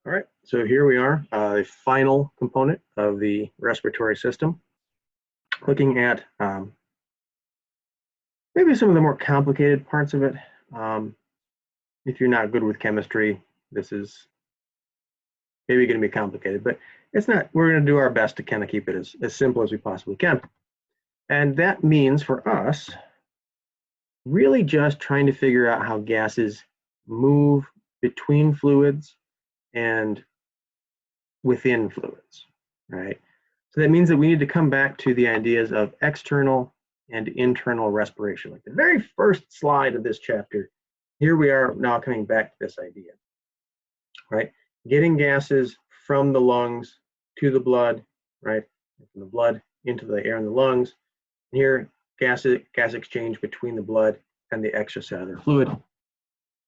All right, so here we are, the final component of the respiratory system, looking at maybe some of the more complicated parts of it. If you're not good with chemistry, this is maybe going to be complicated, but it's not. We're going to do our best to kind of keep it as simple as we possibly can. And that means for us, really just trying to figure out how gases move between fluids and within fluids, right? So that means that we need to come back to the ideas of external and internal respiration. Like the very first slide of this chapter, here we are now coming back to this idea, right? Getting gases from the lungs to the blood, right? From the blood into the air in the lungs. And here, gas exchange between the blood and the extracellular fluid.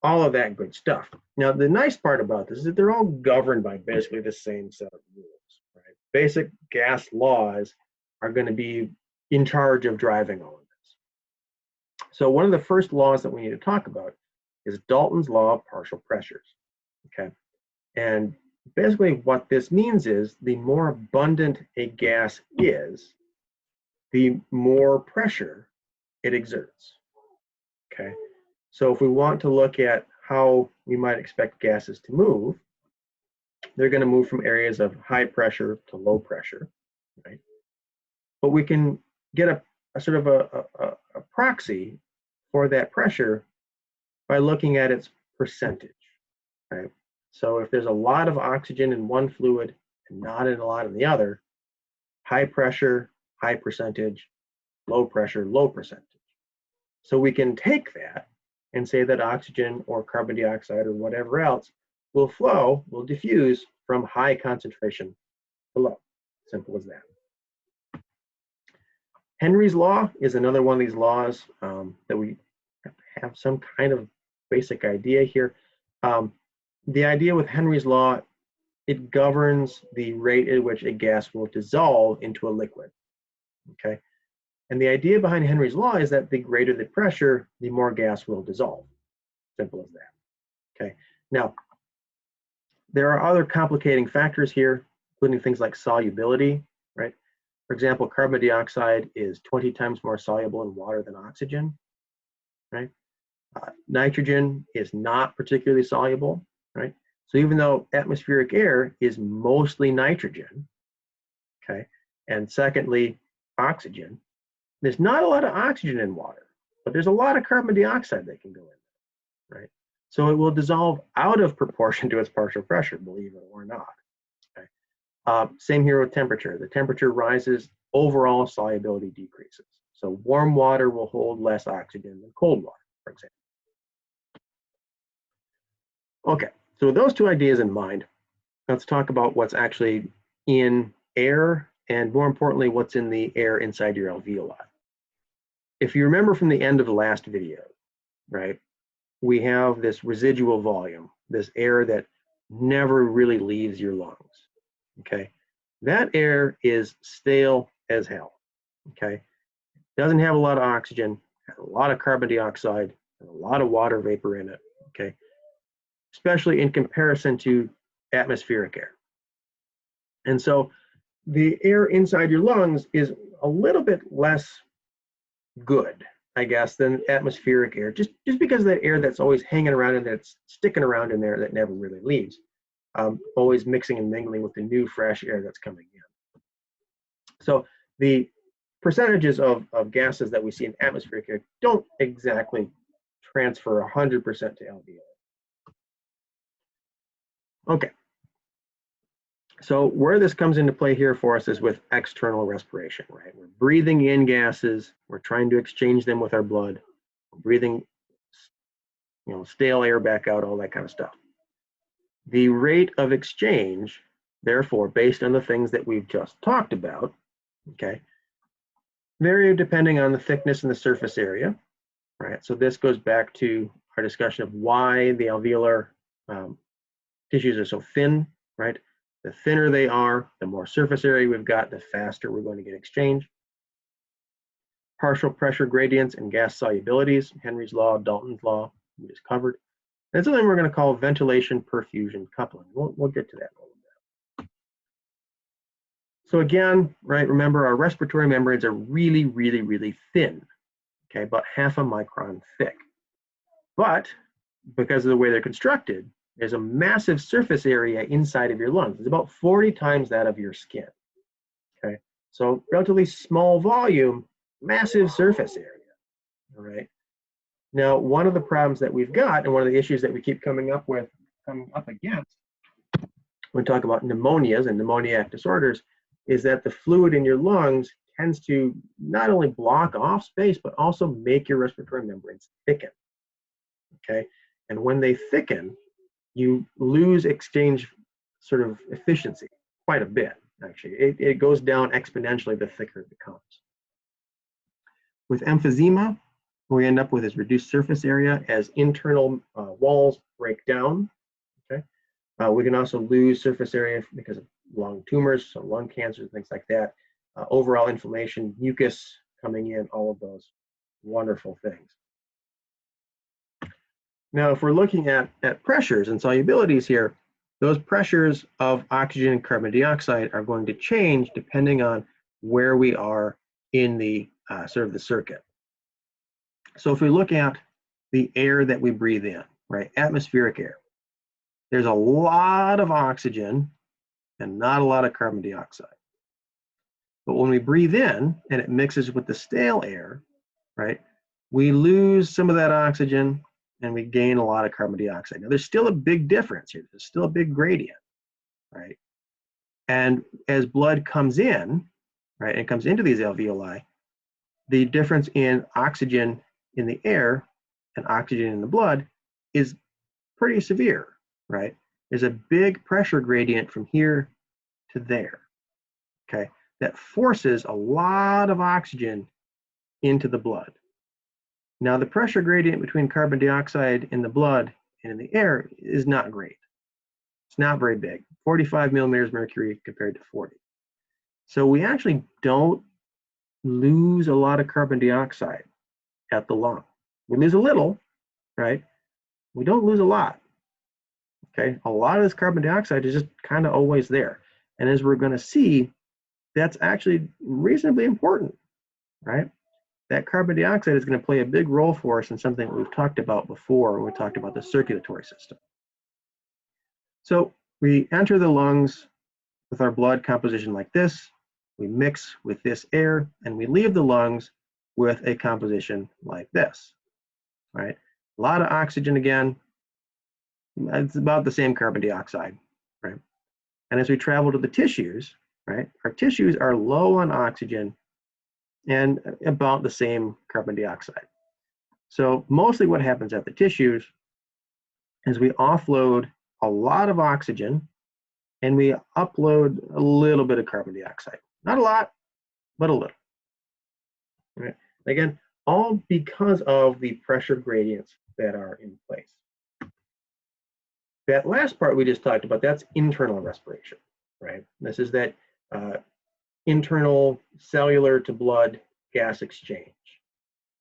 All of that good stuff. Now, the nice part about this is that they're all governed by basically the same set of rules, right? Basic gas laws are going to be in charge of driving all of this. So one of the first laws that we need to talk about is Dalton's Law of partial pressures, okay? And basically what this means is the more abundant a gas is, the more pressure it exerts, okay? So if we want to look at how we might expect gases to move, they're going to move from areas of high pressure to low pressure, right? But we can get a sort of a proxy for that pressure by looking at its percentage, right? So if there's a lot of oxygen in one fluid and not in a lot in the other, high pressure, high percentage, low pressure, low percentage. So we can take that and say that oxygen or carbon dioxide or whatever else will flow, will diffuse from high concentration to low. Simple as that. Henry's law is another one of these laws that we have some kind of basic idea here. The idea with Henry's law, it governs the rate at which a gas will dissolve into a liquid, okay? And the idea behind Henry's law is that the greater the pressure, the more gas will dissolve. Simple as that, okay? Now, there are other complicating factors here, including things like solubility, right? For example, carbon dioxide is 20 times more soluble in water than oxygen, right? Nitrogen is not particularly soluble, right? So even though atmospheric air is mostly nitrogen, okay, and secondly, oxygen, there's not a lot of oxygen in water, but there's a lot of carbon dioxide that can go in, right? So it will dissolve out of proportion to its partial pressure, believe it or not. Okay? Same here with temperature. The temperature rises, overall solubility decreases. So warm water will hold less oxygen than cold water, for example. Okay, so with those two ideas in mind, let's talk about what's actually in air and more importantly, what's in the air inside your alveoli. If you remember from the end of the last video, right, we have this residual volume, this air that never really leaves your lungs, okay? That air is stale as hell, okay? Doesn't have a lot of oxygen, has a lot of carbon dioxide, and a lot of water vapor in it, okay? Especially in comparison to atmospheric air. And so the air inside your lungs is a little bit less good, I guess, than atmospheric air, just because of that air that's always hanging around and that's sticking around in there that never really leaves, always mixing and mingling with the new fresh air that's coming in. So the percentages of gases that we see in atmospheric air don't exactly transfer 100% to alveoli. Okay. So where this comes into play here for us is with external respiration, right? We're breathing in gases, we're trying to exchange them with our blood, we're breathing, stale air back out, all that kind of stuff. The rate of exchange, therefore, based on the things that we've just talked about, okay, vary depending on the thickness and the surface area, right? So this goes back to our discussion of why the alveolar tissues are so thin, right? The thinner they are, the more surface area we've got, the faster we're going to get exchange. Partial pressure gradients and gas solubilities, Henry's law, Dalton's law, we just covered. And something we're going to call ventilation perfusion coupling. We'll get to that in a little bit. So again, right, remember our respiratory membranes are really, really, really thin, okay, about half a micron thick. But because of the way they're constructed, there's a massive surface area inside of your lungs. It's about 40 times that of your skin, okay? So relatively small volume, massive surface area, all right? Now, one of the problems that we've got, and one of the issues that we keep coming up against when we talk about pneumonias and pneumoniac disorders, is that the fluid in your lungs tends to not only block off space, but also make your respiratory membranes thicken, okay? And when they thicken, you lose exchange sort of efficiency quite a bit, actually. It goes down exponentially the thicker it becomes. With emphysema, what we end up with is reduced surface area as internal walls break down, okay? We can also lose surface area because of lung tumors, so lung cancer, things like that. Overall inflammation, mucus coming in, all of those wonderful things. Now, if we're looking at pressures and solubilities here, those pressures of oxygen and carbon dioxide are going to change depending on where we are in the sort of the circuit. So if we look at the air that we breathe in, right, atmospheric air, there's a lot of oxygen and not a lot of carbon dioxide. But when we breathe in and it mixes with the stale air, right, we lose some of that oxygen and we gain a lot of carbon dioxide. Now, there's still a big difference here. There's still a big gradient, right? And as blood comes in, right, and comes into these alveoli, the difference in oxygen in the air and oxygen in the blood is pretty severe, right? There's a big pressure gradient from here to there, okay? That forces a lot of oxygen into the blood. Now, the pressure gradient between carbon dioxide in the blood and in the air is not great. It's not very big, 45 millimeters mercury compared to 40. So we actually don't lose a lot of carbon dioxide at the lung. We lose a little, right? We don't lose a lot, okay? A lot of this carbon dioxide is just kind of always there. And as we're going to see, that's actually reasonably important, right? That carbon dioxide is going to play a big role for us in something that we've talked about before when we talked about the circulatory system. So we enter the lungs with our blood composition like this, we mix with this air, and we leave the lungs with a composition like this, right? A lot of oxygen again, it's about the same carbon dioxide, right? And as we travel to the tissues, right, our tissues are low on oxygen and about the same carbon dioxide. So mostly what happens at the tissues is we offload a lot of oxygen and we upload a little bit of carbon dioxide. Not a lot, but a little. Right? Again, all because of the pressure gradients that are in place. That last part we just talked about, that's internal respiration, right? This is that internal cellular to blood gas exchange,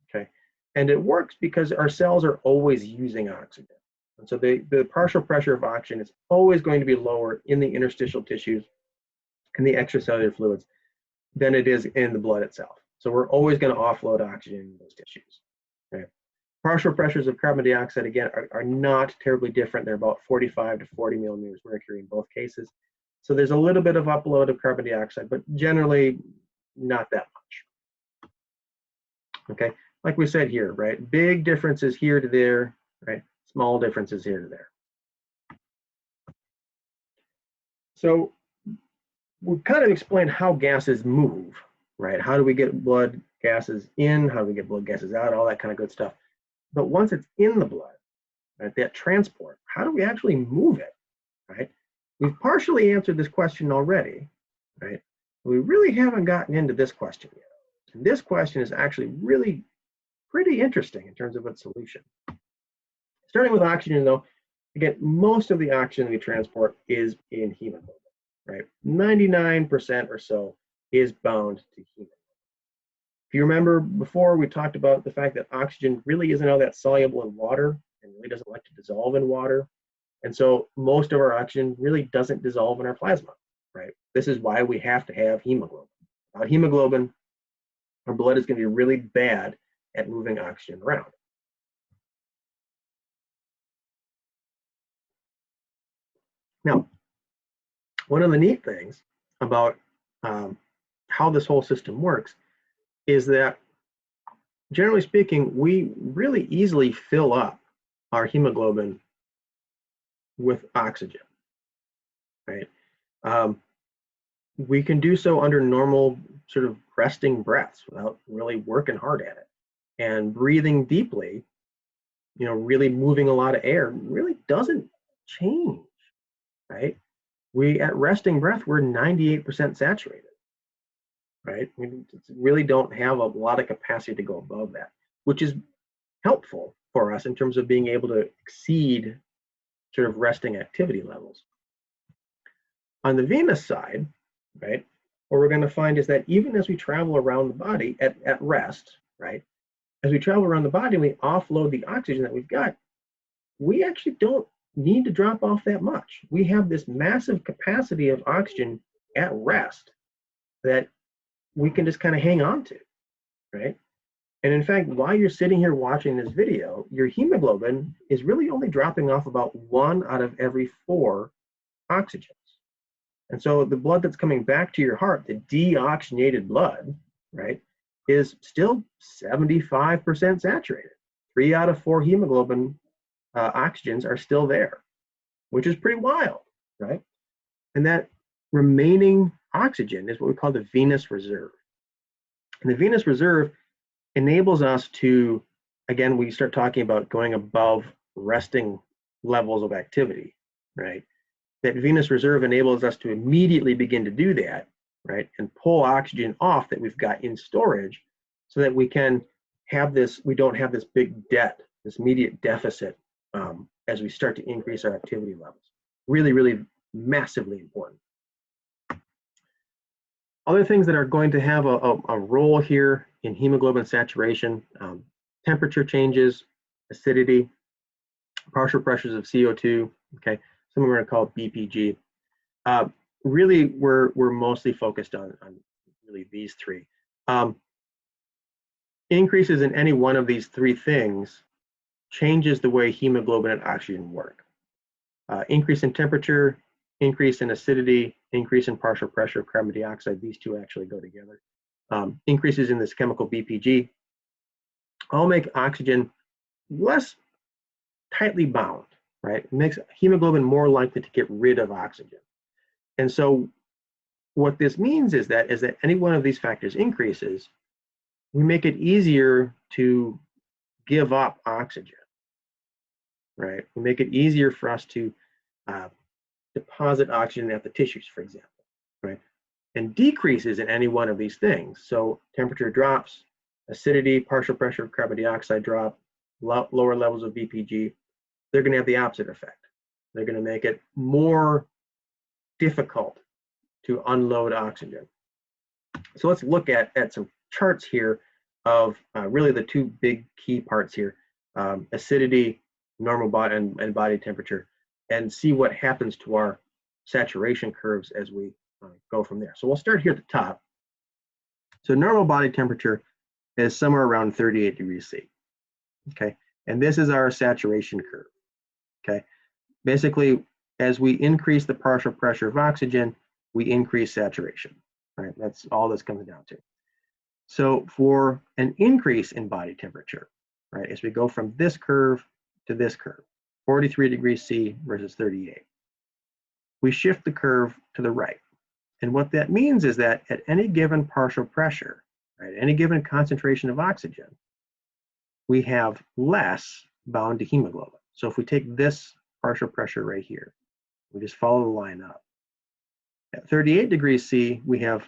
okay? And it works because our cells are always using oxygen. And so the partial pressure of oxygen is always going to be lower in the interstitial tissues and the extracellular fluids than it is in the blood itself. So we're always going to offload oxygen in those tissues. Okay? Partial pressures of carbon dioxide, again, are not terribly different. They're about 45 to 40 millimeters mercury in both cases. So there's a little bit of upload of carbon dioxide, but generally not that much. Okay, like we said here, right? Big differences here to there, right? Small differences here to there. So we've kind of explained how gases move, right? How do we get blood gases in? How do we get blood gases out? All that kind of good stuff. But once it's in the blood, right, that transport, how do we actually move it, right? We've partially answered this question already, right? We really haven't gotten into this question yet. And this question is actually really pretty interesting in terms of its solution. Starting with oxygen, though, again, most of the oxygen we transport is in hemoglobin, right? 99% or so is bound to hemoglobin. If you remember before, we talked about the fact that oxygen really isn't all that soluble in water, and really doesn't like to dissolve in water. And so most of our oxygen really doesn't dissolve in our plasma, right? This is why we have to have hemoglobin. Without hemoglobin, our blood is going to be really bad at moving oxygen around. Now, one of the neat things about how this whole system works is that, generally speaking, we really easily fill up our hemoglobin with oxygen, right? We can do so under normal sort of resting breaths without really working hard at it. And breathing deeply, really moving a lot of air really doesn't change, right? We, at resting breath, we're 98% saturated, right? We really don't have a lot of capacity to go above that, which is helpful for us in terms of being able to exceed sort of resting activity levels. On the venous side, right, what we're going to find is that even as we travel around the body at rest, right, as we travel around the body and we offload the oxygen that we've got, we actually don't need to drop off that much. We have this massive capacity of oxygen at rest that we can just kind of hang on to, right? And in fact, while you're sitting here watching this video, your hemoglobin is really only dropping off about 1 out of every 4 oxygens. And so the blood that's coming back to your heart, the deoxygenated blood, right, is still 75% saturated. 3 out of 4 hemoglobin oxygens are still there, which is pretty wild, right? And that remaining oxygen is what we call the venous reserve. And the venous reserve enables us to, again, we start talking about going above resting levels of activity, right? That venous reserve enables us to immediately begin to do that, right? And pull oxygen off that we've got in storage so that we can have this, we don't have this big debt, this immediate deficit as we start to increase our activity levels. Really, really massively important. Other things that are going to have a role here in hemoglobin saturation, temperature changes, acidity, partial pressures of CO2, okay, some we're going to call BPG. Really, we're mostly focused on really these three. Increases in any one of these 3 things changes the way hemoglobin and oxygen work. Increase in temperature, increase in acidity, increase in partial pressure of carbon dioxide, these 2 actually go together. Increases in this chemical BPG all make oxygen less tightly bound, right? It makes hemoglobin more likely to get rid of oxygen. And so what this means is that any one of these factors increases, we make it easier to give up oxygen, right? We make it easier for us to deposit oxygen at the tissues, for example, right? And decreases in any one of these things. So temperature drops, acidity, partial pressure of carbon dioxide drop, lower levels of BPG, they're going to have the opposite effect. They're going to make it more difficult to unload oxygen. So let's look at some charts here of really the 2 big key parts here, acidity, normal body and body temperature, and see what happens to our saturation curves as we go from there. So we'll start here at the top. So normal body temperature is somewhere around 38 degrees C, okay? And this is our saturation curve, okay? Basically, as we increase the partial pressure of oxygen, we increase saturation, right? That's all this comes down to. So for an increase in body temperature, right, as we go from this curve to this curve, 43 degrees C versus 38, we shift the curve to the right. And what that means is that at any given partial pressure, right, any given concentration of oxygen, we have less bound to hemoglobin. So if we take this partial pressure right here, we just follow the line up. At 38 degrees C, we have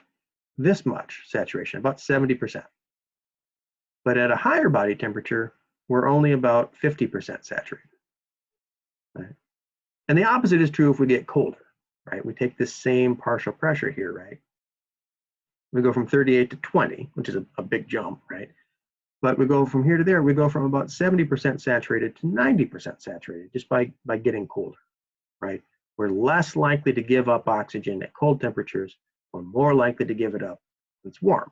this much saturation, about 70%. But at a higher body temperature, we're only about 50% saturated. Right? And the opposite is true if we get colder, right? We take this same partial pressure here, right? We go from 38 to 20, which is a big jump, right? But we go from here to there, we go from about 70% saturated to 90% saturated just by getting colder, right? We're less likely to give up oxygen at cold temperatures. We're more likely to give it up when it's warm.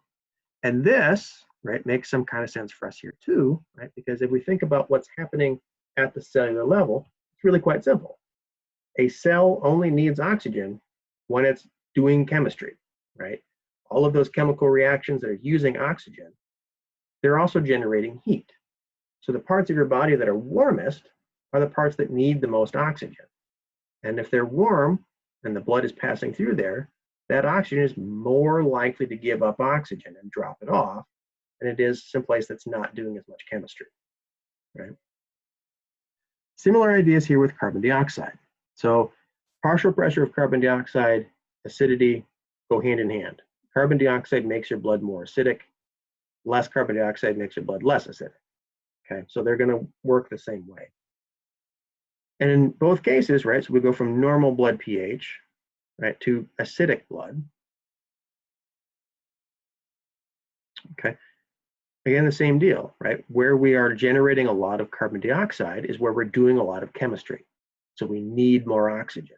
And this, right, makes some kind of sense for us here too, right? Because if we think about what's happening at the cellular level, it's really quite simple. A cell only needs oxygen when it's doing chemistry, right? All of those chemical reactions that are using oxygen, they're also generating heat. So the parts of your body that are warmest are the parts that need the most oxygen. And if they're warm and the blood is passing through there, that oxygen is more likely to give up oxygen and drop it off than it is someplace that's not doing as much chemistry, right? Similar ideas here with carbon dioxide. So partial pressure of carbon dioxide, acidity go hand in hand. Carbon dioxide makes your blood more acidic. Less carbon dioxide makes your blood less acidic. Okay, so they're going to work the same way. And in both cases, right, so we go from normal blood pH, right, to acidic blood. Okay, again, the same deal, right? Where we are generating a lot of carbon dioxide is where we're doing a lot of chemistry. So we need more oxygen.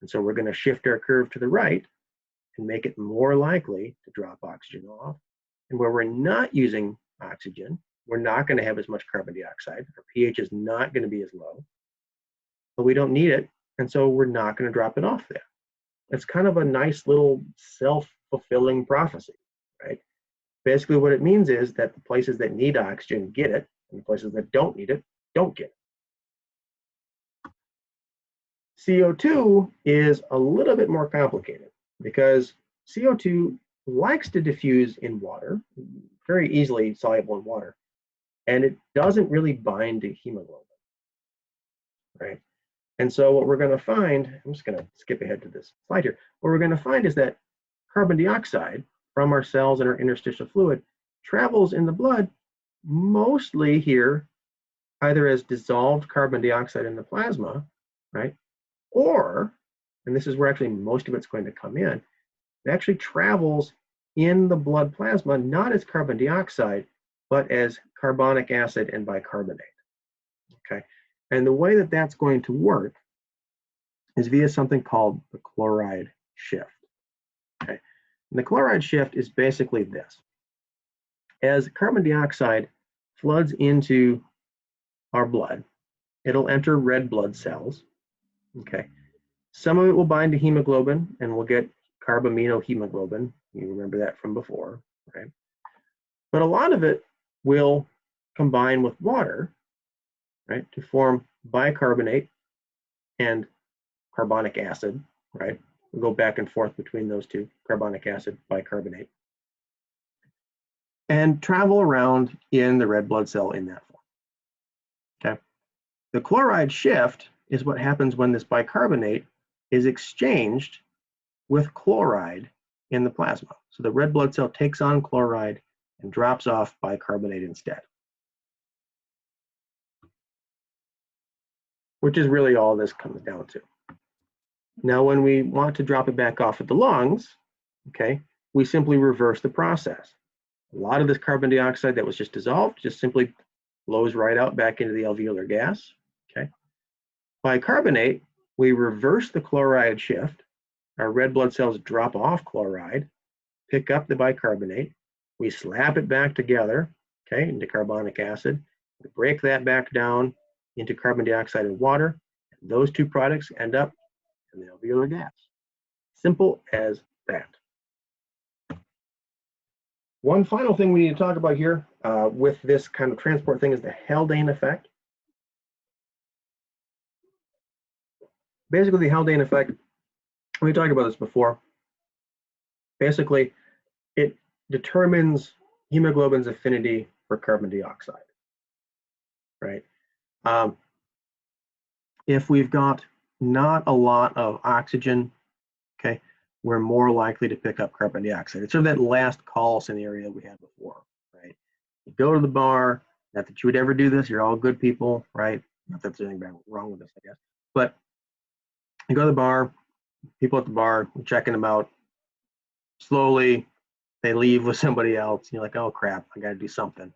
And so we're going to shift our curve to the right and make it more likely to drop oxygen off. And where we're not using oxygen, we're not going to have as much carbon dioxide. Our pH is not going to be as low, but we don't need it. And so we're not going to drop it off there. It's kind of a nice little self-fulfilling prophecy, right? Basically what it means is that the places that need oxygen get it, and the places that don't need it don't get it. CO2 is a little bit more complicated because CO2 likes to diffuse in water, very easily soluble in water, and it doesn't really bind to hemoglobin, right? And so what we're going to find, I'm just going to skip ahead to this slide here. What we're going to find is that carbon dioxide from our cells and our interstitial fluid travels in the blood mostly here either as dissolved carbon dioxide in the plasma, right? Or, and this is where actually most of it's going to come in, it actually travels in the blood plasma not as carbon dioxide, but as carbonic acid and bicarbonate, okay? And the way that that's going to work is via something called the chloride shift, okay? And the chloride shift is basically this. As carbon dioxide floods into our blood, it'll enter red blood cells, okay? Some of it will bind to hemoglobin and we'll get carbaminohemoglobin. You remember that from before, right? But a lot of it will combine with water, right, to form bicarbonate and carbonic acid, right? We'll go back and forth between those two, carbonic acid, bicarbonate, and travel around in the red blood cell in that form, okay? The chloride shift is what happens when this bicarbonate is exchanged with chloride in the plasma. So the red blood cell takes on chloride and drops off bicarbonate instead, which is really all this comes down to. Now, when we want to drop it back off at the lungs, okay, we simply reverse the process. A lot of this carbon dioxide that was just dissolved just simply blows right out back into the alveolar gas, okay? Bicarbonate, we reverse the chloride shift. Our red blood cells drop off chloride, pick up the bicarbonate, we slap it back together, okay, into carbonic acid, we break that back down into carbon dioxide and water, and those two products end up in the alveolar gas. Simple as that. One final thing we need to talk about here with this kind of transport thing is the Haldane effect. Basically, the Haldane effect, we talked about this before. Basically, it determines hemoglobin's affinity for carbon dioxide, right? If we've got not a lot of oxygen, okay, we're more likely to pick up carbon dioxide. It's sort of that last call scenario we had before, right? You go to the bar, not that you would ever do this, you're all good people, right? Not that there's anything wrong with this, I guess. But you go to the bar, people at the bar, you're checking them out. Slowly, they leave with somebody else. You're like, oh crap, I gotta do something.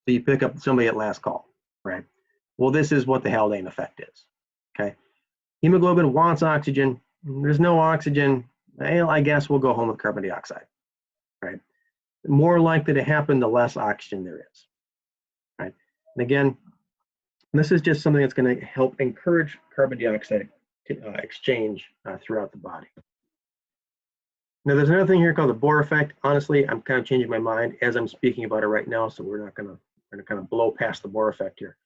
So you pick up somebody at last call, right? Well, this is what the Haldane effect is, okay? Hemoglobin wants oxygen. There's no oxygen. Well, I guess we'll go home with carbon dioxide, right? More likely to happen the less oxygen there is, right? And again, this is just something that's going to help encourage carbon dioxide exchange throughout the body. Now, there's another thing here called the Bohr effect. Honestly, I'm kind of changing my mind as I'm speaking about it right now, so we're going to kind of blow past the Bohr effect here.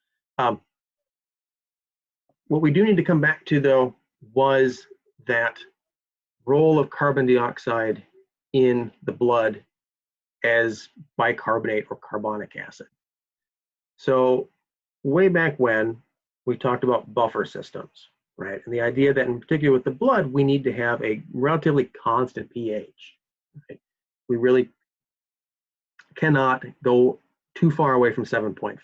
What we do need to come back to, though, was that role of carbon dioxide in the blood as bicarbonate or carbonic acid. So way back when, we talked about buffer systems, right? And the idea that in particular with the blood, we need to have a relatively constant pH, right? We really cannot go too far away from 7.4.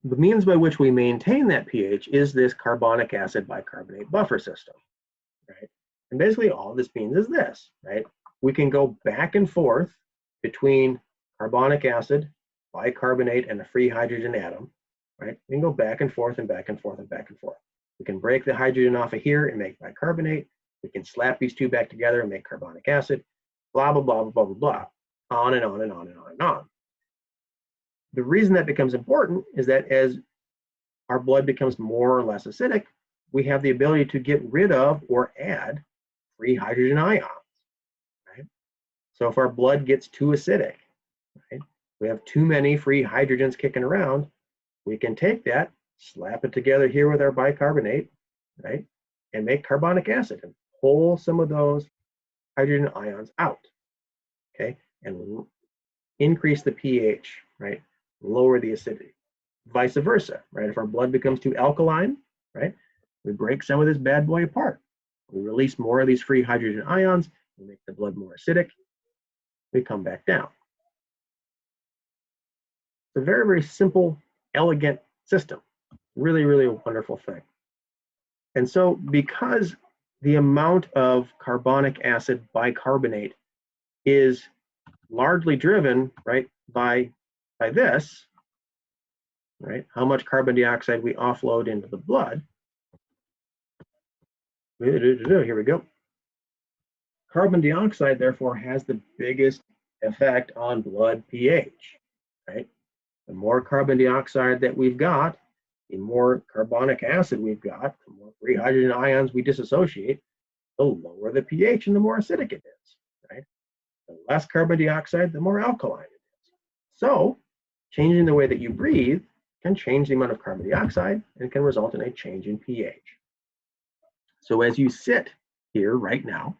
The means by which we maintain that pH is this carbonic acid bicarbonate buffer system, right? And basically all this means is this, right? We can go back and forth between carbonic acid, bicarbonate, and a free hydrogen atom, right? We can go back and forth and back and forth and back and forth. We can break the hydrogen off of here and make bicarbonate. We can slap these two back together and make carbonic acid, blah, blah, blah, blah, blah, blah, on and on and on and on and on. The reason that becomes important is that as our blood becomes more or less acidic, we have the ability to get rid of or add free hydrogen ions, right? So if our blood gets too acidic, right, we have too many free hydrogens kicking around, we can take that, slap it together here with our bicarbonate, right, and make carbonic acid and pull some of those hydrogen ions out, okay, and increase the pH, right, lower the acidity. Vice versa, right? If our blood becomes too alkaline, right, we break some of this bad boy apart. We release more of these free hydrogen ions, we make the blood more acidic, we come back down. It's a very, very simple, elegant system. Really, really a wonderful thing. And so because the amount of carbonic acid bicarbonate is largely driven, right, by this, right, how much carbon dioxide we offload into the blood. Here we go. Carbon dioxide, therefore, has the biggest effect on blood pH, right? The more carbon dioxide that we've got, the more carbonic acid we've got, the more free hydrogen ions we disassociate, the lower the pH and the more acidic it is, right? The less carbon dioxide, the more alkaline it is. So changing the way that you breathe can change the amount of carbon dioxide and can result in a change in pH. So as you sit here right now,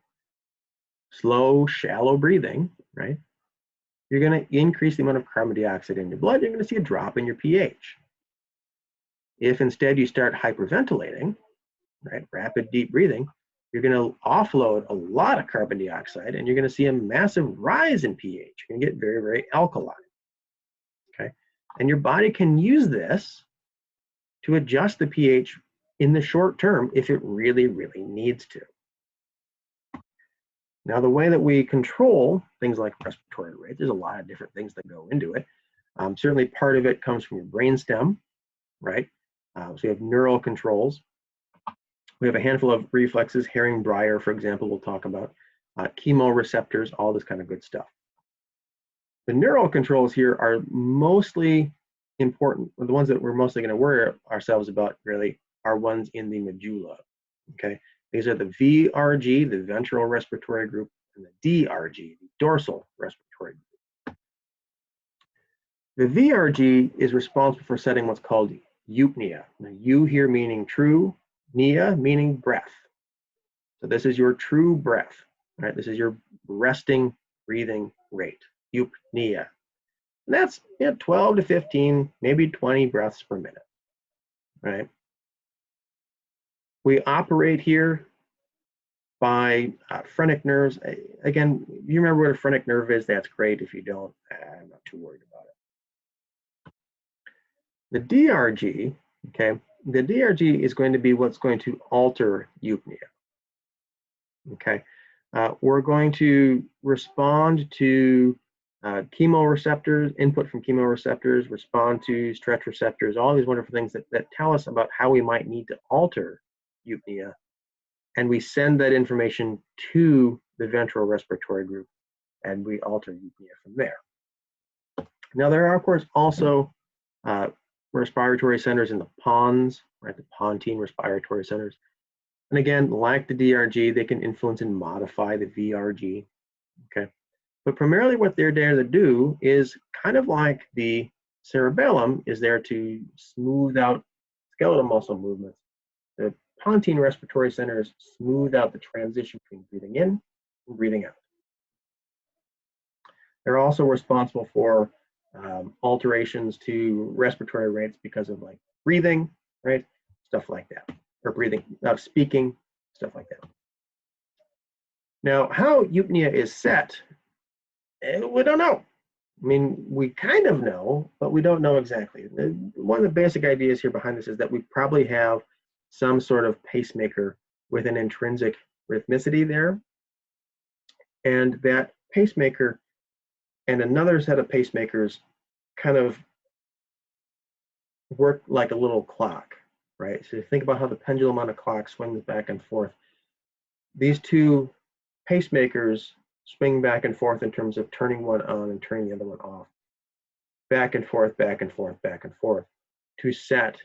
slow, shallow breathing, right, you're going to increase the amount of carbon dioxide in your blood. You're going to see a drop in your pH. If instead you start hyperventilating, right, rapid deep breathing, you're going to offload a lot of carbon dioxide and you're going to see a massive rise in pH. You're going to get very, very alkaline. Okay, and your body can use this to adjust the pH in the short term if it really, really needs to. Now, the way that we control things like respiratory rate, there's a lot of different things that go into it. Certainly part of it comes from your brainstem, right? So you have neural controls. We have a handful of reflexes, Herring-Breyer, for example, we'll talk about, chemoreceptors, all this kind of good stuff. The neural controls here are mostly important. The ones that we're mostly going to worry ourselves about really are ones in the medulla, okay? These are the VRG, the ventral respiratory group, and the DRG, the dorsal respiratory group. The VRG is responsible for setting what's called eupnea. Now, U here meaning true, nea meaning breath. So this is your true breath, right? This is your resting breathing rate, eupnea. And that's 12 to 15, maybe 20 breaths per minute, right? We operate here by phrenic nerves. Again, if you remember what a phrenic nerve is, that's great. If you don't, I'm not too worried about it. The DRG, okay, the DRG is going to be what's going to alter eupnea. Okay, we're going to respond to Chemoreceptors, input from chemoreceptors, respond to stretch receptors, all these wonderful things that tell us about how we might need to alter eupnea. And we send that information to the ventral respiratory group, and we alter eupnea from there. Now, there are, of course, also respiratory centers in the pons, right? The Pontine respiratory centers. And again, like the DRG, they can influence and modify the VRG, okay? But primarily what they're there to do is kind of like the cerebellum is there to smooth out skeletal muscle movements. The Pontine respiratory centers smooth out the transition between breathing in and breathing out. They're also responsible for alterations to respiratory rates because of like breathing, right? Stuff like that, or breathing, speaking, stuff like that. Now, how eupnea is set, we don't know. I mean, we kind of know, but we don't know exactly. One of the basic ideas here behind this is that we probably have some sort of pacemaker with an intrinsic rhythmicity there, and that pacemaker and another set of pacemakers kind of work like a little clock, right? So think about how the pendulum on a clock swings back and forth. These two pacemakers swing back and forth in terms of turning one on and turning the other one off. Back and forth, back and forth, back and forth to set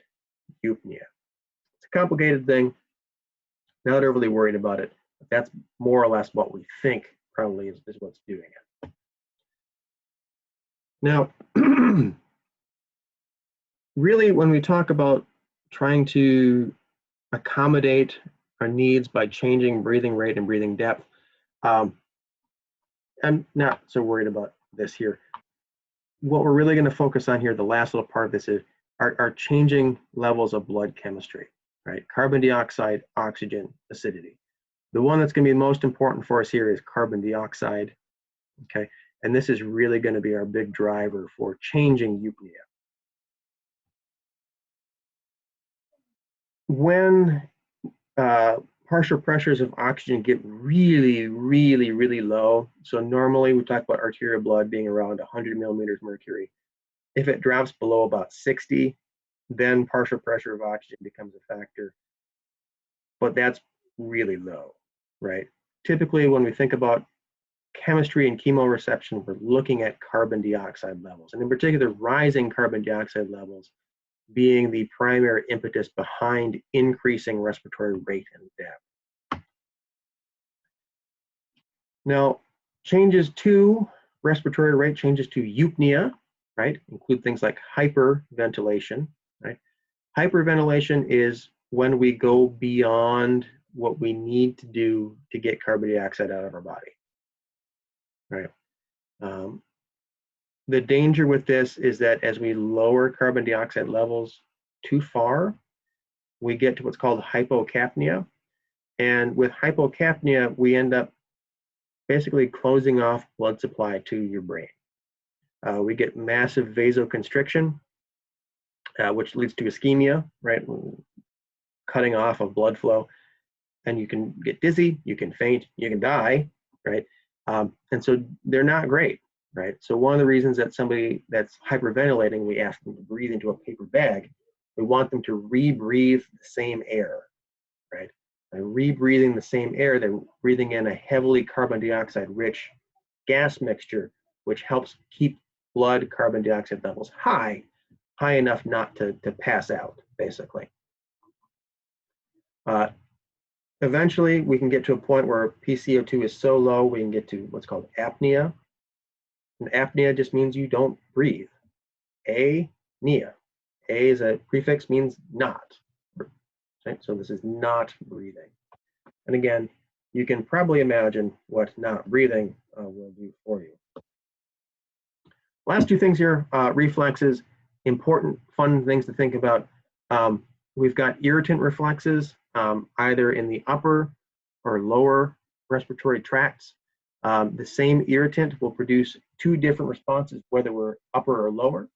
eupnea. It's a complicated thing. Not overly worried about it. But that's more or less what we think probably is what's doing it. Now, really, when we talk about trying to accommodate our needs by changing breathing rate and breathing depth, I'm not so worried about this here. What we're really going to focus on here, the last little part of this is our changing levels of blood chemistry, right? Carbon dioxide, oxygen, acidity. The one that's going to be most important for us here is carbon dioxide, okay? And this is really going to be our big driver for changing eupnea. When partial pressures of oxygen get really, really, really low, so normally we talk about arterial blood being around 100 millimeters mercury. If it drops below about 60, then partial pressure of oxygen becomes a factor. But that's really low, right? Typically, when we think about chemistry and chemoreception, we're looking at carbon dioxide levels, and in particular, rising carbon dioxide levels being the primary impetus behind increasing respiratory rate and depth. Now, changes to respiratory rate, changes to eupnea, right, include things like hyperventilation, right? Hyperventilation is when we go beyond what we need to do to get carbon dioxide out of our body, right? The danger with this is that as we lower carbon dioxide levels too far, we get to what's called hypocapnia. And with hypocapnia, we end up basically closing off blood supply to your brain. We get massive vasoconstriction, which leads to ischemia, right? Cutting off of blood flow. And you can get dizzy, you can faint, you can die, right? And so they're not great, right? So one of the reasons that somebody that's hyperventilating, we ask them to breathe into a paper bag, we want them to rebreathe the same air, right? By rebreathing the same air, they're breathing in a heavily carbon dioxide rich gas mixture, which helps keep blood carbon dioxide levels high enough not to pass out, basically. Eventually, we can get to a point where PCO2 is so low, we can get to what's called apnea. And apnea just means you don't breathe. A-nea. A is a prefix, means not. Right? So this is not breathing. And again, you can probably imagine what not breathing will do for you. Last two things here, reflexes, important, fun things to think about. We've got irritant reflexes, either in the upper or lower respiratory tracts. The same irritant will produce two different responses, whether we're upper or lower.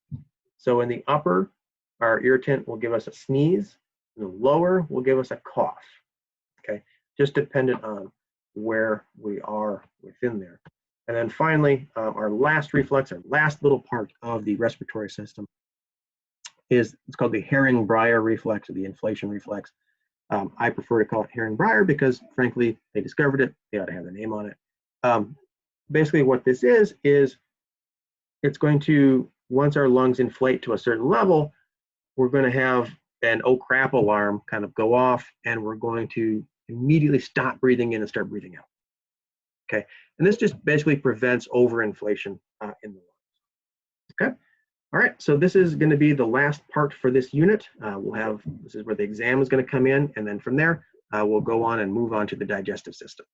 So in the upper, our irritant will give us a sneeze. In the lower will give us a cough, okay? Just dependent on where we are within there. And then finally, our last reflex, our last little part of the respiratory system it's called the Herring-Breyer reflex, or the inflation reflex. I prefer to call it Herring-Breyer because, frankly, they discovered it. They ought to have the name on it. Basically, what this is it's going to, once our lungs inflate to a certain level, we're going to have an oh crap alarm kind of go off, and we're going to immediately stop breathing in and start breathing out. Okay, and this just basically prevents overinflation in the lungs. Okay, all right, so this is going to be the last part for this unit. This is where the exam is going to come in, and then from there, we'll go on and move on to the digestive system.